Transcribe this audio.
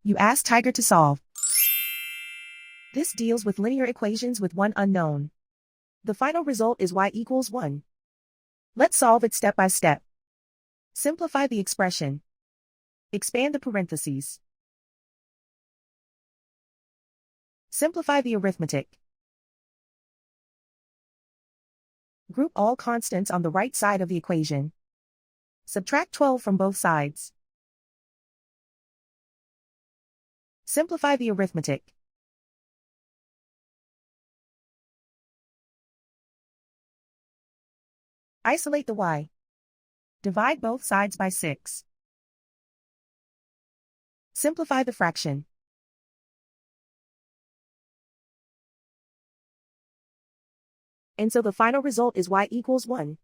You ask Tiger to solve. This deals with linear equations with one unknown. The final result is y=1. Let's solve it step by step. Simplify the expression. Expand the parentheses. Simplify the arithmetic. Group all constants on the right side of the equation. Subtract 12 from both sides. Simplify the arithmetic. Isolate the y. Divide both sides by 6. Simplify the fraction. And so the final result is y=1.